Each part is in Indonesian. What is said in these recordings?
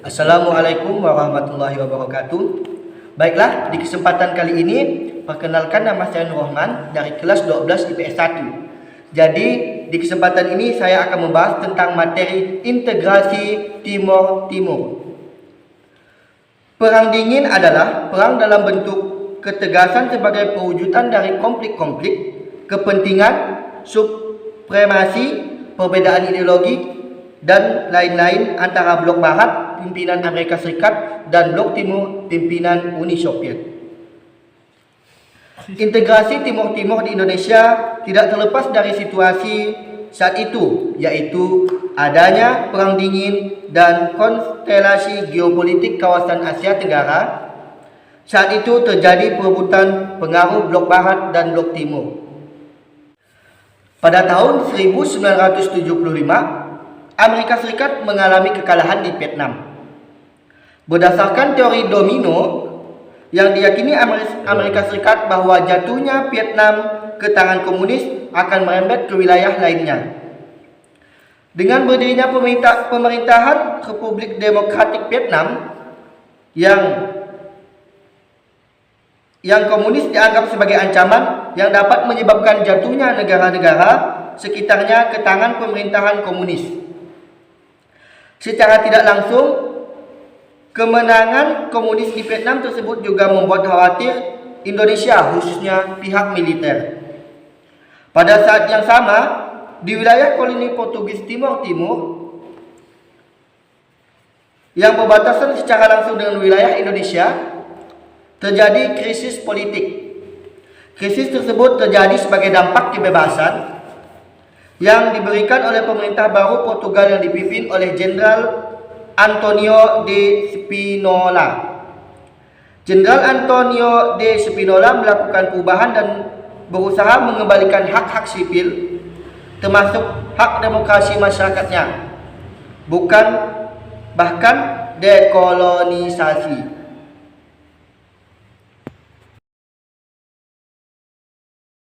Assalamualaikum warahmatullahi wabarakatuh. Baiklah, di kesempatan kali ini perkenalkan nama saya Nur Rahman dari kelas 12 IPS 1. Jadi, di kesempatan ini saya akan membahas tentang materi integrasi Timor Timur. Perang dingin adalah perang dalam bentuk ketegasan sebagai perwujudan dari konflik-konflik, kepentingan, supremasi, perbedaan ideologi, dan lain-lain antara blok Barat pimpinan Amerika Serikat dan blok Timur pimpinan Uni Soviet. Integrasi Timur Timur di Indonesia tidak terlepas dari situasi saat itu, yaitu adanya perang dingin dan konstelasi geopolitik kawasan Asia Tenggara. Saat itu terjadi perebutan pengaruh blok Barat dan blok Timur. Pada tahun 1975, Amerika Serikat mengalami kekalahan di Vietnam. Berdasarkan teori domino yang diyakini Amerika Serikat bahwa jatuhnya Vietnam ke tangan komunis akan merembet ke wilayah lainnya. Dengan berdirinya pemerintahan Republik Demokratik Vietnam yang komunis dianggap sebagai ancaman yang dapat menyebabkan jatuhnya negara-negara sekitarnya ke tangan pemerintahan komunis. Secara tidak langsung, kemenangan komunis di Vietnam tersebut juga membuat khawatir Indonesia, khususnya pihak militer. Pada saat yang sama, di wilayah koloni Portugis Timor Timur yang berbatasan secara langsung dengan wilayah Indonesia, terjadi krisis politik. Krisis tersebut terjadi sebagai dampak kebebasan yang diberikan oleh pemerintah baru Portugal yang dipimpin oleh Jenderal Antonio de Spinola. Jenderal Antonio de Spinola melakukan perubahan dan berusaha mengembalikan hak-hak sipil, termasuk hak demokrasi masyarakatnya, bahkan dekolonisasi.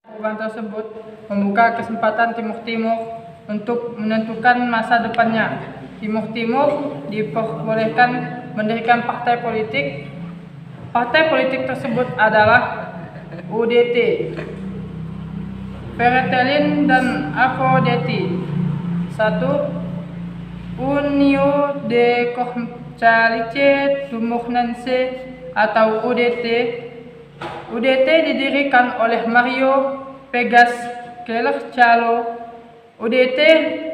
Perubahan tersebut membuka kesempatan Timur Timur untuk menentukan masa depannya. Timur Timur diperbolehkan mendirikan partai politik. Partai politik tersebut adalah UDT, Fretilin dan Afroditi. 1. Unio de Comercialice Tumornense atau UDT. UDT didirikan oleh Mario Vegas Keller Chalo. UDT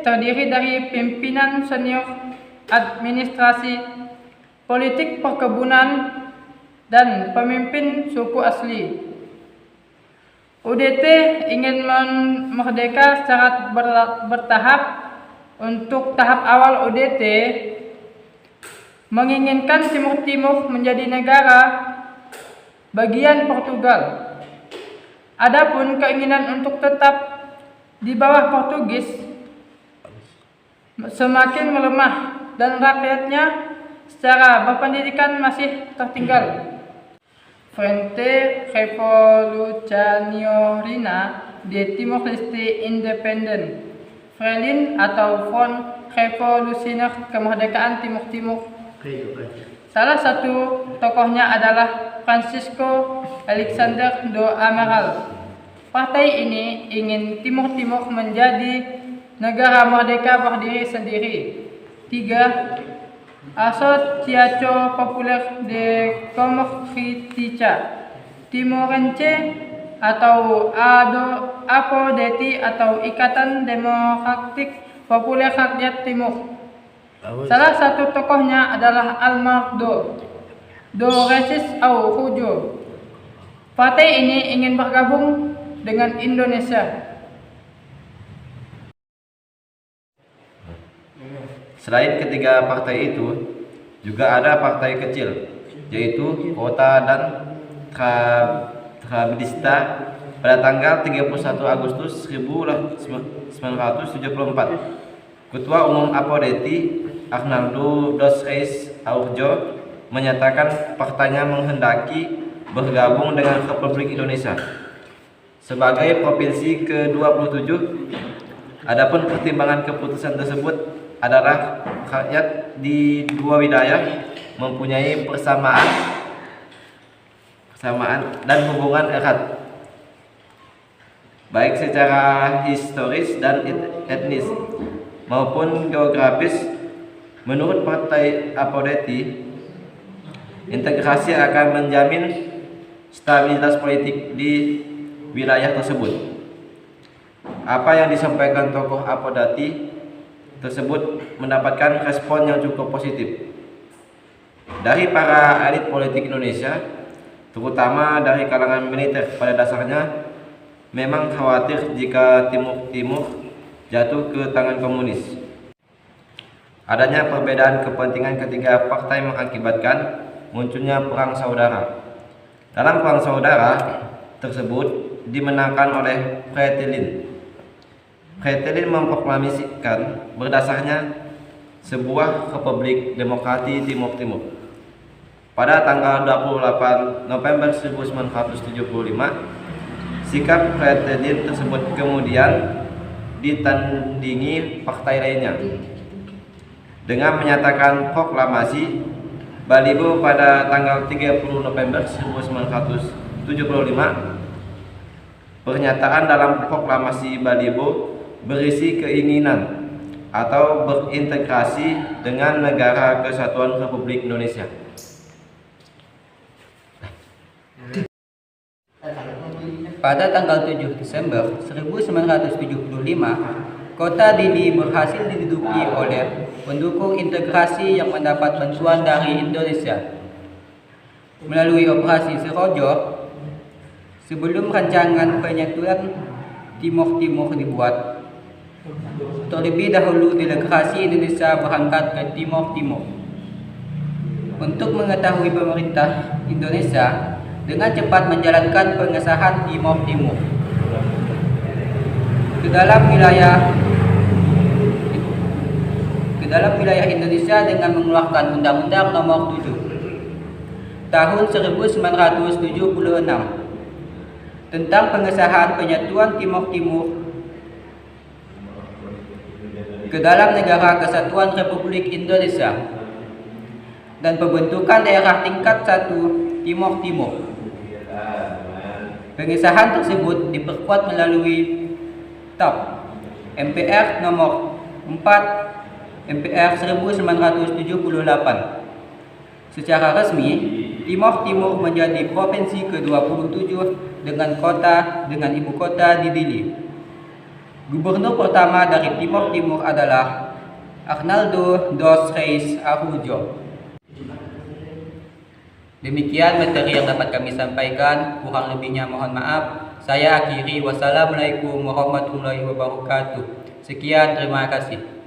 terdiri dari pimpinan senior administrasi, politik perkebunan, dan pemimpin suku asli. UDT ingin merdeka secara bertahap. Untuk tahap awal UDT menginginkan Timur Timur menjadi negara bagian Portugal. Adapun keinginan untuk tetap di bawah Portugis semakin melemah dan rakyatnya secara berpendidikan masih tertinggal. Frente Revolucionario de Timor-Leste Independent, FRELIN atau Front Revolusioner Kemerdekaan Timur Timur. Salah satu tokohnya adalah Francisco Alexander do Amaral. Partai ini ingin Timur Timur menjadi negara merdeka berdiri sendiri. 3. Asociación Popular de Comerciantes Timorense atau APODETI atau Ikatan Demokratik Populer Rakyat Timur. Salah satu tokohnya adalah Almagro Dorresis Araujo. Partai ini ingin bergabung dengan Indonesia. Selain ketiga partai itu, juga ada partai kecil, yaitu Kota dan Trabista pada tanggal 31 Agustus 1974. Ketua Umum APODETI Arnaldo dos Reis Araujo menyatakan partainya menghendaki bergabung dengan Republik Indonesia sebagai provinsi ke-27. Adapun pertimbangan keputusan tersebut adalah rakyat di dua wilayah mempunyai persamaan dan hubungan erat, baik secara historis dan etnis maupun geografis. Menurut Partai Apodeti, integrasi akan menjamin stabilitas politik di wilayah tersebut. Apa yang disampaikan tokoh Apodeti tersebut mendapatkan respon yang cukup positif dari para elit politik Indonesia, terutama dari kalangan militer. Pada dasarnya memang khawatir jika Timur jatuh ke tangan komunis. Adanya perbedaan kepentingan ketiga partai mengakibatkan munculnya perang saudara. Dalam perang saudara tersebut dimenangkan oleh Fretilin. Fretilin memproklamasikan berdasarnya sebuah Republik Demokrati Timur Timur. Pada tanggal 28 November 1975, sikap Fretilin tersebut kemudian ditandingi partai lainnya dengan menyatakan proklamasi Balibo pada tanggal 30 November 1975. Pernyataan dalam proklamasi Balibo berisi keinginan atau berintegrasi dengan Negara Kesatuan Republik Indonesia. Pada tanggal 7 Desember 1975, Kota Dili berhasil diduduki oleh pendukung integrasi yang mendapat bantuan dari Indonesia. Melalui operasi Serojo, sebelum rancangan penyatuan Timur Timur dibuat, terlebih dahulu delegasi Indonesia berangkat ke Timur Timur untuk mengetahui pemerintah Indonesia dengan cepat menjalankan pengesahan Timur Timur ke dalam wilayah Indonesia dengan mengeluarkan Undang-Undang Nomor 7 Tahun 1976 tentang pengesahan penyatuan Timur Timur ke dalam Negara Kesatuan Republik Indonesia dan pembentukan daerah tingkat 1 Timur Timur. Pengesahan tersebut diperkuat melalui TAP MPR nomor 4 MPR 1978. Secara resmi, Timur Timur menjadi provinsi ke-27 dengan ibu kota di Dili. Gubernur pertama dari Timur Timur adalah Arnaldo dos Reis Araujo. Demikian materi yang dapat kami sampaikan, kurang lebihnya mohon maaf. Saya akhiri, wassalamualaikum warahmatullahi wabarakatuh. Sekian, terima kasih.